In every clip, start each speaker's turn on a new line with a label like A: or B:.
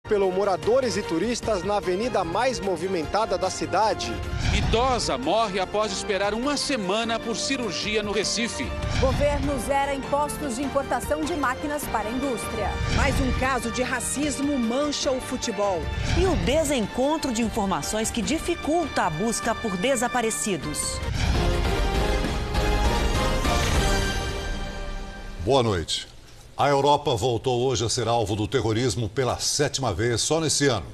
A: pelo moradores e turistas na avenida mais movimentada da cidade.
B: Idosa morre após esperar uma semana por cirurgia no Recife.
C: Governo zera impostos de importação de máquinas para a indústria.
D: Mais um caso de racismo mancha o futebol.
E: E o desencontro de informações que dificulta a busca por desaparecidos.
F: Boa noite. A Europa voltou hoje a ser alvo do terrorismo pela 7ª vez só nesse ano.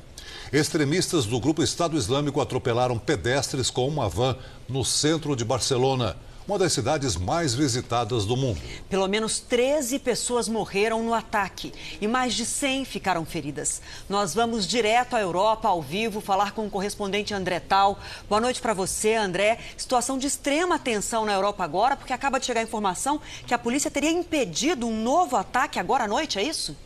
F: Extremistas do grupo Estado Islâmico atropelaram pedestres com uma van no centro de Barcelona, uma das cidades mais visitadas do mundo.
E: Pelo menos 13 pessoas morreram no ataque e mais de 100 ficaram feridas. Nós vamos direto à Europa, ao vivo, falar com o correspondente André Tal. Boa noite para você, André. Situação de extrema tensão na Europa agora, porque acaba de chegar a informação que a polícia teria impedido um novo ataque agora à noite, é isso?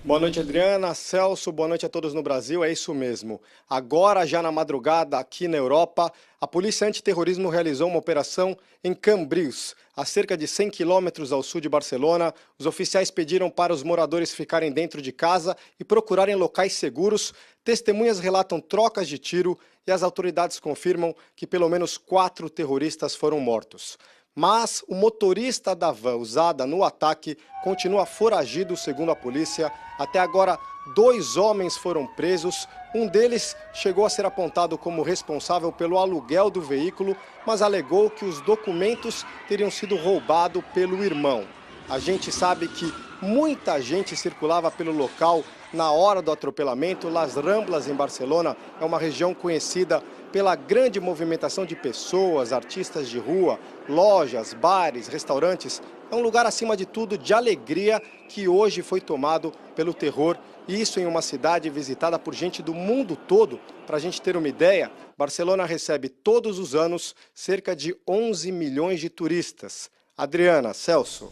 A: Boa noite, Adriana, Celso, boa noite a todos no Brasil, é isso mesmo. Agora, já na madrugada, aqui na Europa, a Polícia Antiterrorismo realizou uma operação em Cambrils, a cerca de 100 quilômetros ao sul de Barcelona. Os oficiais pediram para os moradores ficarem dentro de casa e procurarem locais seguros. Testemunhas relatam trocas de tiro e as autoridades confirmam que pelo menos 4 terroristas foram mortos. Mas o motorista da van usada no ataque continua foragido, segundo a polícia. Até agora, 2 homens foram presos. Um deles chegou a ser apontado como responsável pelo aluguel do veículo, mas alegou que os documentos teriam sido roubados pelo irmão. A gente sabe que muita gente circulava pelo local na hora do atropelamento. Las Ramblas, em Barcelona, é uma região conhecida pela grande movimentação de pessoas, artistas de rua, lojas, bares, restaurantes. É um lugar, acima de tudo, de alegria que hoje foi tomado pelo terror. E isso em uma cidade visitada por gente do mundo todo. Para a gente ter uma ideia, Barcelona recebe todos os anos cerca de 11 milhões de turistas. Adriana, Celso.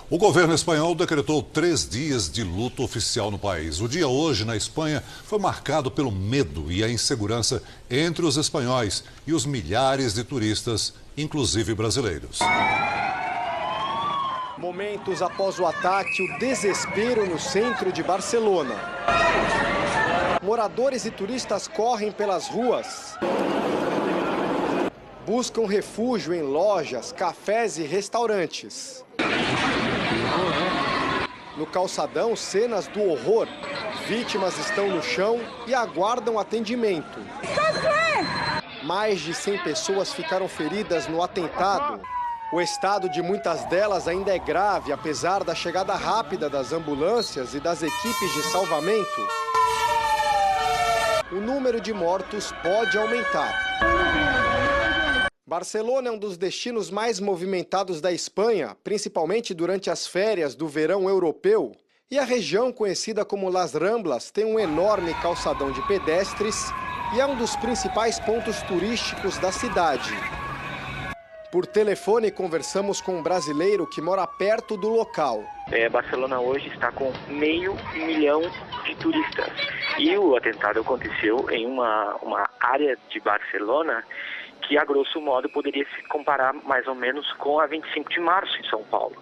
F: O governo espanhol decretou 3 dias de luto oficial no país. O dia hoje, na Espanha, foi marcado pelo medo e a insegurança entre os espanhóis e os milhares de turistas, inclusive brasileiros.
A: Momentos após o ataque, o desespero no centro de Barcelona. Moradores e turistas correm pelas ruas. Buscam refúgio em lojas, cafés e restaurantes. No calçadão, cenas do horror. Vítimas estão no chão e aguardam atendimento. Mais de 100 pessoas ficaram feridas no atentado. O estado de muitas delas ainda é grave, apesar da chegada rápida das ambulâncias e das equipes de salvamento. O número de mortos pode aumentar. Barcelona é um dos destinos mais movimentados da Espanha, principalmente durante as férias do verão europeu. E a região, conhecida como Las Ramblas, tem um enorme calçadão de pedestres e é um dos principais pontos turísticos da cidade. Por telefone, conversamos com um brasileiro que mora perto do local.
G: Barcelona hoje está com 500 mil de turistas. E o atentado aconteceu em uma área de Barcelona que, a grosso modo, poderia se comparar mais ou menos com a 25 de março em São Paulo.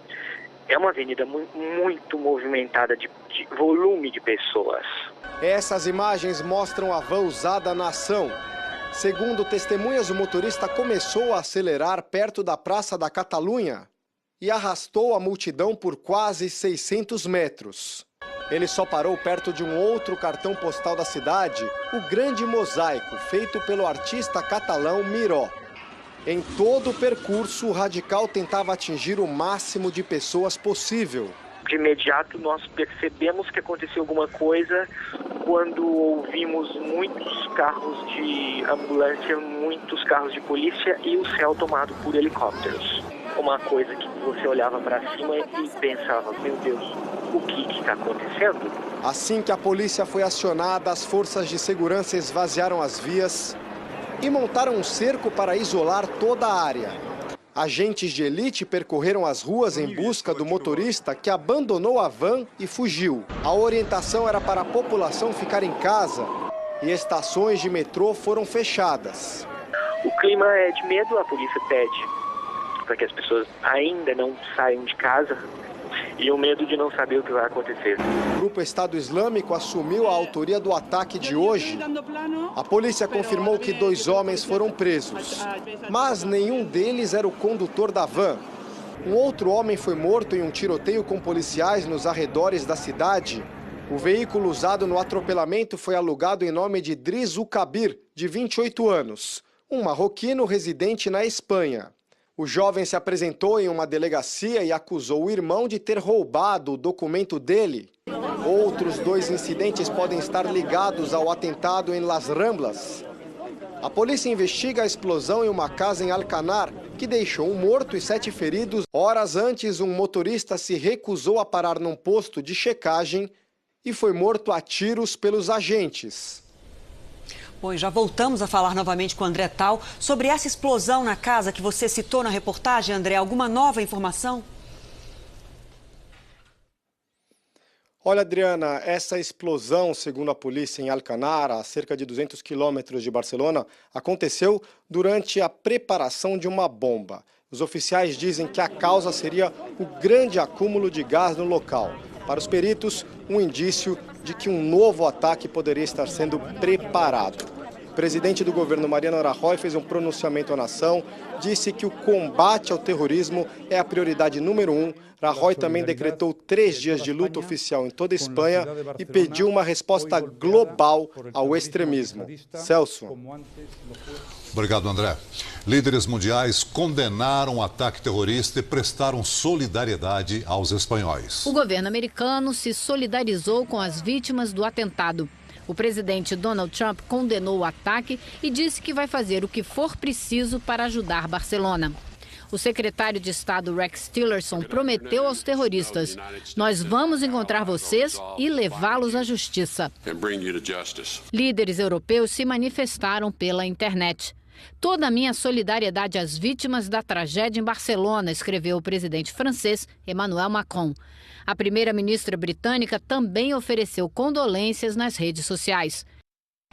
G: É uma avenida muito movimentada de volume de pessoas.
A: Essas imagens mostram a van usada na ação. Segundo testemunhas, o motorista começou a acelerar perto da Praça da Catalunha e arrastou a multidão por quase 600 metros. Ele só parou perto de um outro cartão postal da cidade, o Grande Mosaico, feito pelo artista catalão Miró. Em todo o percurso, o radical tentava atingir o máximo de pessoas possível.
G: De imediato, nós percebemos que aconteceu alguma coisa quando ouvimos muitos carros de ambulância, muitos carros de polícia e o céu tomado por helicópteros. Uma coisa que você olhava para cima e pensava, meu Deus, o que está acontecendo?
A: Assim que a polícia foi acionada, as forças de segurança esvaziaram as vias e montaram um cerco para isolar toda a área. Agentes de elite percorreram as ruas em busca do motorista que abandonou a van e fugiu. A orientação era para a população ficar em casa e estações de metrô foram fechadas.
G: O clima é de medo, a polícia pede para que as pessoas ainda não saiam de casa. e o medo de não saber o que vai acontecer.
A: O grupo Estado Islâmico assumiu a autoria do ataque de hoje. A polícia confirmou que 2 homens foram presos, mas nenhum deles era o condutor da van. Um outro homem foi morto em um tiroteio com policiais nos arredores da cidade. O veículo usado no atropelamento foi alugado em nome de Driss Kabir, de 28 anos, um marroquino residente na Espanha. O jovem se apresentou em uma delegacia e acusou o irmão de ter roubado o documento dele. Outros 2 incidentes podem estar ligados ao atentado em Las Ramblas. A polícia investiga a explosão em uma casa em Alcanar, que deixou um morto e 7 feridos. Horas antes, um motorista se recusou a parar num posto de checagem e foi morto a tiros pelos agentes.
E: Bom, e já voltamos a falar novamente com o André Tal sobre essa explosão na casa que você citou na reportagem, André. Alguma nova informação?
A: Olha, Adriana, essa explosão, segundo a polícia em Alcanar, a cerca de 200 quilômetros de Barcelona, aconteceu durante a preparação de uma bomba. Os oficiais dizem que a causa seria o grande acúmulo de gás no local. Para os peritos, um indício de que um novo ataque poderia estar sendo preparado. O presidente do governo, Mariano Rajoy, fez um pronunciamento à nação, disse que o combate ao terrorismo é a prioridade número 1. Rajoy também decretou 3 dias de luta oficial em toda a Espanha e pediu uma resposta global ao extremismo. Celso.
F: Obrigado, André. Líderes mundiais condenaram o ataque terrorista e prestaram solidariedade aos espanhóis.
H: O governo americano se solidarizou com as vítimas do atentado. O presidente Donald Trump condenou o ataque e disse que vai fazer o que for preciso para ajudar Barcelona. O secretário de Estado Rex Tillerson prometeu aos terroristas: nós vamos encontrar vocês e levá-los à justiça. Líderes europeus se manifestaram pela internet. Toda a minha solidariedade às vítimas da tragédia em Barcelona, escreveu o presidente francês Emmanuel Macron. A primeira-ministra britânica também ofereceu condolências nas redes sociais.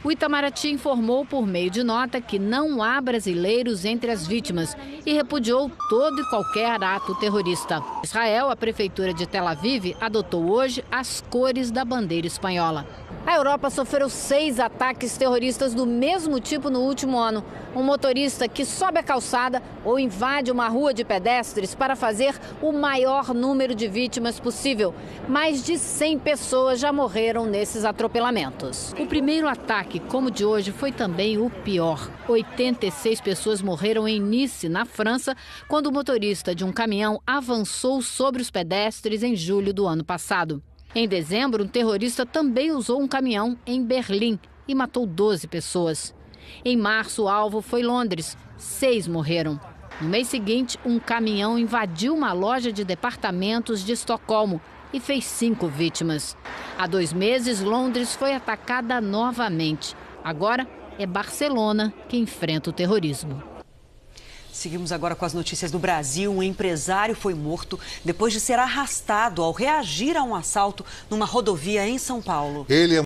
H: O Itamaraty informou por meio de nota que não há brasileiros entre as vítimas e repudiou todo e qualquer ato terrorista. Em Israel, a prefeitura de Tel Aviv adotou hoje as cores da bandeira espanhola. A Europa sofreu 6 ataques terroristas do mesmo tipo no último ano. Um motorista que sobe a calçada ou invade uma rua de pedestres para fazer o maior número de vítimas possível. Mais de 100 pessoas já morreram nesses atropelamentos. O primeiro ataque, como o de hoje, foi também o pior. 86 pessoas morreram em Nice, na França, quando o motorista de um caminhão avançou sobre os pedestres em julho do ano passado. Em dezembro, um terrorista também usou um caminhão em Berlim e matou 12 pessoas. Em março, o alvo foi Londres. 6 morreram. No mês seguinte, um caminhão invadiu uma loja de departamentos de Estocolmo e fez 5 vítimas. Há 2 meses, Londres foi atacada novamente. Agora, é Barcelona que enfrenta o terrorismo.
E: Seguimos agora com as notícias do Brasil. Um empresário foi morto depois de ser arrastado ao reagir a um assalto numa rodovia em São Paulo.
F: Ele é